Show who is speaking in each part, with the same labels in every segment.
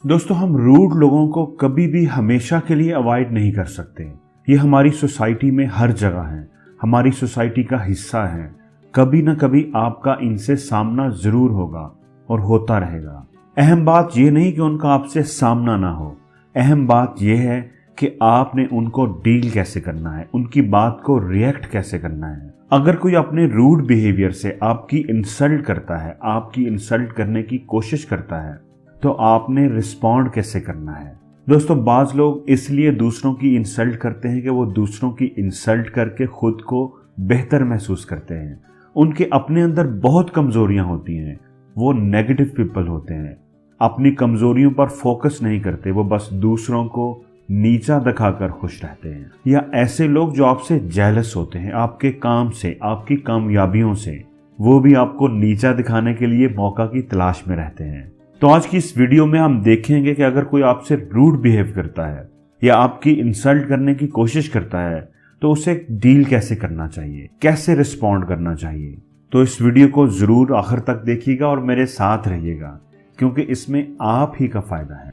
Speaker 1: दोस्तों, हम रूड लोगों को कभी भी हमेशा के लिए अवॉइड नहीं कर सकते। ये हमारी सोसाइटी में हर जगह है, हमारी सोसाइटी का हिस्सा है। कभी ना कभी आपका इनसे सामना जरूर होगा और होता रहेगा। अहम बात यह नहीं कि उनका आपसे सामना ना हो, अहम बात यह है कि आपने उनको डील कैसे करना है, उनकी बात को रिएक्ट कैसे करना है। अगर कोई अपने रूड बिहेवियर से आपकी इंसल्ट करता है, आपकी इंसल्ट करने की कोशिश करता है, तो आपने रिस्पॉन्ड कैसे करना है। दोस्तों, बाज लोग इसलिए दूसरों की इंसल्ट करते हैं कि वो दूसरों की इंसल्ट करके खुद को बेहतर महसूस करते हैं। उनके अपने अंदर बहुत कमजोरियां होती हैं, वो नेगेटिव पीपल होते हैं, अपनी कमजोरियों पर फोकस नहीं करते, वो बस दूसरों को नीचा दिखाकर खुश रहते हैं। या ऐसे लोग जो आपसे जेलस होते हैं, आपके काम से, आपकी कामयाबियों से, वो भी आपको नीचा दिखाने के लिए मौका की तलाश में रहते हैं। तो आज की इस वीडियो में हम देखेंगे कि अगर कोई आपसे रूड बिहेव करता है या आपकी इंसल्ट करने की कोशिश करता है तो उसे डील कैसे करना चाहिए, कैसे रिस्पॉन्ड करना चाहिए। तो इस वीडियो को जरूर आखिर तक देखिएगा और मेरे साथ रहिएगा, क्योंकि इसमें आप ही का फायदा है।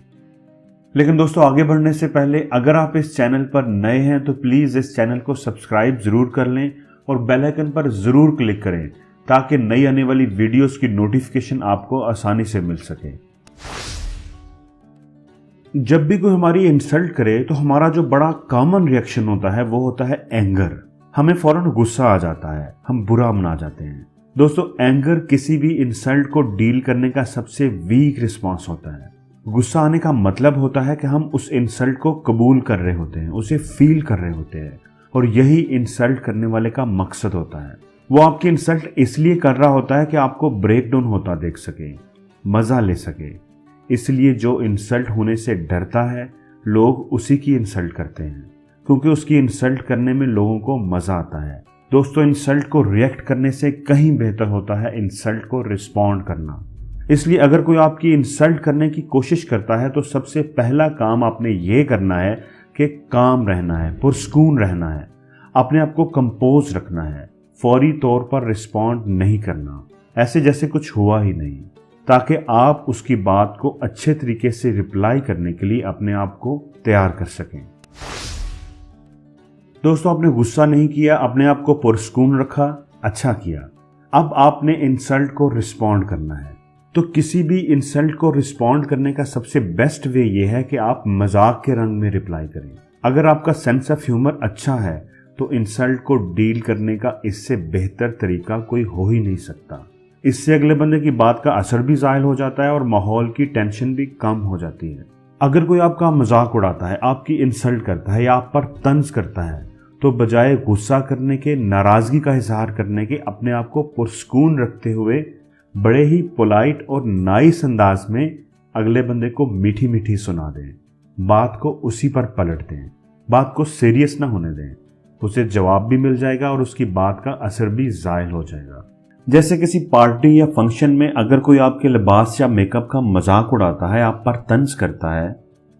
Speaker 1: लेकिन दोस्तों, आगे बढ़ने से पहले अगर आप इस चैनल पर नए हैं तो प्लीज इस चैनल को सब्सक्राइब जरूर कर लें और बेल आइकन पर जरूर क्लिक करें, ताकि नई आने वाली वीडियोस की नोटिफिकेशन आपको आसानी से मिल सके। जब भी कोई हमारी इंसल्ट करे तो हमारा जो बड़ा कॉमन रिएक्शन होता है वो होता है एंगर। हमें फौरन गुस्सा आ जाता है, हम बुरा मना जाते हैं। दोस्तों, एंगर किसी भी इंसल्ट को डील करने का सबसे वीक रिस्पॉन्स होता है। गुस्सा आने का मतलब होता है कि हम उस इंसल्ट को कबूल कर रहे होते हैं, उसे फील कर रहे होते हैं, और यही इंसल्ट करने वाले का मकसद होता है। वो आपकी इंसल्ट इसलिए कर रहा होता है कि आपको ब्रेक डाउन होता देख सके, मजा ले सके। इसलिए जो इंसल्ट होने से डरता है, लोग उसी की इंसल्ट करते हैं, क्योंकि उसकी इंसल्ट करने में लोगों को मजा आता है। दोस्तों, इंसल्ट को रिएक्ट करने से कहीं बेहतर होता है इंसल्ट को रिस्पॉन्ड करना। इसलिए अगर कोई आपकी इंसल्ट करने की कोशिश करता है तो सबसे पहला काम आपने ये करना है कि काम रहना है, पुरस्कून रहना है, अपने आप को कंपोज रखना है, फौरी तौर पर रिस्पॉन्ड नहीं करना, ऐसे जैसे कुछ हुआ ही नहीं, ताकि आप उसकी बात को अच्छे तरीके से रिप्लाई करने के लिए अपने आप को तैयार कर सकें। दोस्तों, आपने गुस्सा नहीं किया, अपने आप को पुरस्कून रखा, अच्छा किया। अब आपने इंसल्ट को रिस्पॉन्ड करना है। तो किसी भी इंसल्ट को रिस्पॉन्ड करने का सबसे बेस्ट वे ये है कि आप मजाक के रंग में रिप्लाई करें। अगर आपका सेंस ऑफ ह्यूमर अच्छा है तो इंसल्ट को डील करने का इससे बेहतर तरीका कोई हो ही नहीं सकता। इससे अगले बंदे की बात का असर भी ज़ाहिर हो जाता है और माहौल की टेंशन भी कम हो जाती है। अगर कोई आपका मजाक उड़ाता है, आपकी इंसल्ट करता है या आप पर तंज करता है, तो बजाय गुस्सा करने के, नाराजगी का इजहार करने के, अपने आप को पुरस्कून रखते हुए बड़े ही पोलाइट और नाइस अंदाज में अगले बंदे को मीठी मीठी सुना दें, बात को उसी पर पलट दें, बात को सीरियस ना होने दें। उसे जवाब भी मिल जाएगा और उसकी बात का असर भी ज़ाहिर हो जाएगा। जैसे किसी पार्टी या फंक्शन में अगर कोई आपके लिबास या मेकअप का मजाक उड़ाता है, आप पर तंज करता है,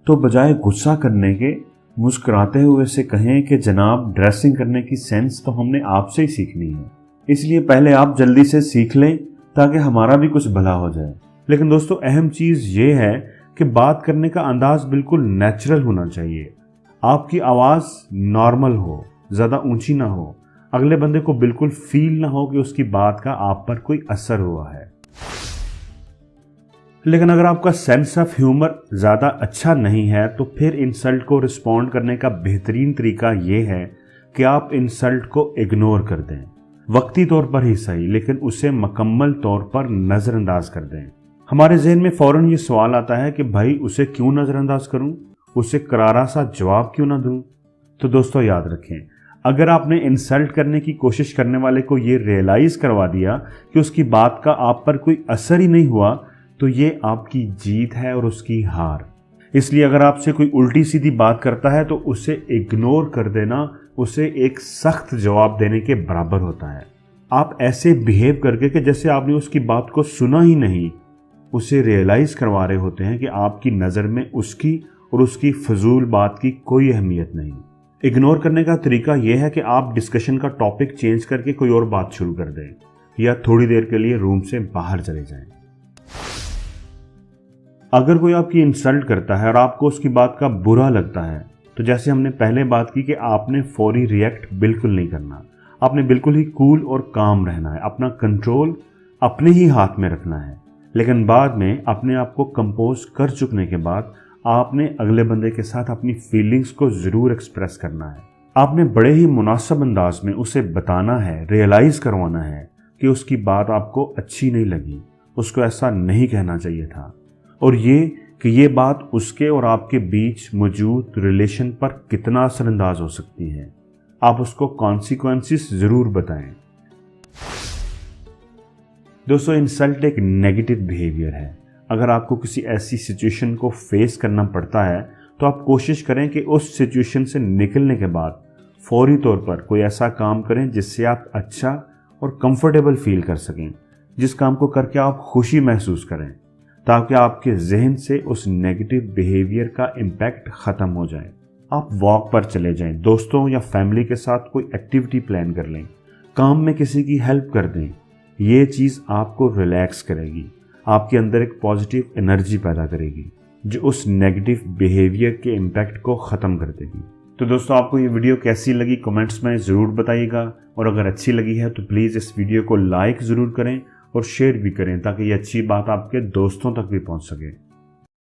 Speaker 1: तो बजाय गुस्सा करने के मुस्कुराते हुए से कहें कि जनाब, ड्रेसिंग करने की सेंस तो हमने आपसे ही सीखनी है, इसलिए पहले आप जल्दी से सीख लें ताकि हमारा भी कुछ भला हो जाए। लेकिन दोस्तों, अहम चीज़ ये है कि बात करने का अंदाज बिल्कुल नेचुरल होना चाहिए। आपकी आवाज़ नॉर्मल हो, ज़्यादा ऊंची ना हो, अगले बंदे को बिल्कुल फील ना हो कि उसकी बात का आप पर कोई असर हुआ है। लेकिन अगर आपका सेंस ऑफ ह्यूमर ज़्यादा अच्छा नहीं है तो फिर इंसल्ट को रिस्पॉन्ड करने का बेहतरीन तरीका ये है कि आप इंसल्ट को इग्नोर कर दें, वक्ती तौर पर ही सही, लेकिन उसे मुकम्मल तौर पर नज़रअंदाज कर दें। हमारे जहन में फ़ौरन ये सवाल आता है कि भाई, उसे क्यों नज़रअंदाज करूं, उसे करारा सा जवाब क्यों ना दूं। तो दोस्तों, याद रखें, अगर आपने इंसल्ट करने की कोशिश करने वाले को ये रियलाइज करवा दिया कि उसकी बात का आप पर कोई असर ही नहीं हुआ, तो ये आपकी जीत है और उसकी हार। इसलिए अगर आपसे कोई उल्टी सीधी बात करता है तो उसे इग्नोर कर देना उसे एक सख्त जवाब देने के बराबर होता है। आप ऐसे बिहेव करके कि जैसे आपने उसकी बात को सुना ही नहीं, उसे रियलाइज करवा रहे होते हैं कि आपकी नज़र में उसकी और उसकी फजूल बात की कोई अहमियत नहीं। इग्नोर करने का तरीका यह है कि आप डिस्कशन का टॉपिक चेंज करके कोई और बात शुरू कर दें या थोड़ी देर के लिए रूम से बाहर चले जाएं। अगर कोई आपकी इंसल्ट करता है और आपको उसकी बात का बुरा लगता है, तो जैसे हमने पहले बात की कि आपने फौरी रिएक्ट बिल्कुल नहीं करना। आपने बिल्कुल ही कूल और काम रहना है, अपना कंट्रोल अपने ही हाथ में रखना है। लेकिन बाद में अपने आप को कंपोज कर चुकने के बाद आपने अगले बंदे के साथ अपनी फीलिंग्स को ज़रूर एक्सप्रेस करना है। आपने बड़े ही मुनासिब अंदाज में उसे बताना है, रियलाइज़ करवाना है कि उसकी बात आपको अच्छी नहीं लगी, उसको ऐसा नहीं कहना चाहिए था, और ये कि ये बात उसके और आपके बीच मौजूद रिलेशन पर कितना असरअंदाज हो सकती है। आप उसको कॉन्सिक्वेंसेस ज़रूर बताएं। दोस्तों, इंसल्ट एक नेगेटिव बिहेवियर है। अगर आपको किसी ऐसी सिचुएशन को फेस करना पड़ता है तो आप कोशिश करें कि उस सिचुएशन से निकलने के बाद फौरी तौर पर कोई ऐसा काम करें जिससे आप अच्छा और कंफर्टेबल फील कर सकें, जिस काम को करके आप खुशी महसूस करें, ताकि आपके जहन से उस नेगेटिव बिहेवियर का इम्पैक्ट ख़त्म हो जाए। आप वॉक पर चले जाएं, दोस्तों या फैमिली के साथ कोई एक्टिविटी प्लान कर लें, काम में किसी की हेल्प कर दें। ये चीज़ आपको रिलैक्स करेगी, आपके अंदर एक पॉजिटिव एनर्जी पैदा करेगी जो उस नेगेटिव बिहेवियर के इम्पैक्ट को ख़त्म कर देगी। तो दोस्तों, आपको ये वीडियो कैसी लगी कमेंट्स में ज़रूर बताइएगा, और अगर अच्छी लगी है तो प्लीज़ इस वीडियो को लाइक ज़रूर करें और शेयर भी करें ताकि ये अच्छी बात आपके दोस्तों तक भी पहुंच सके।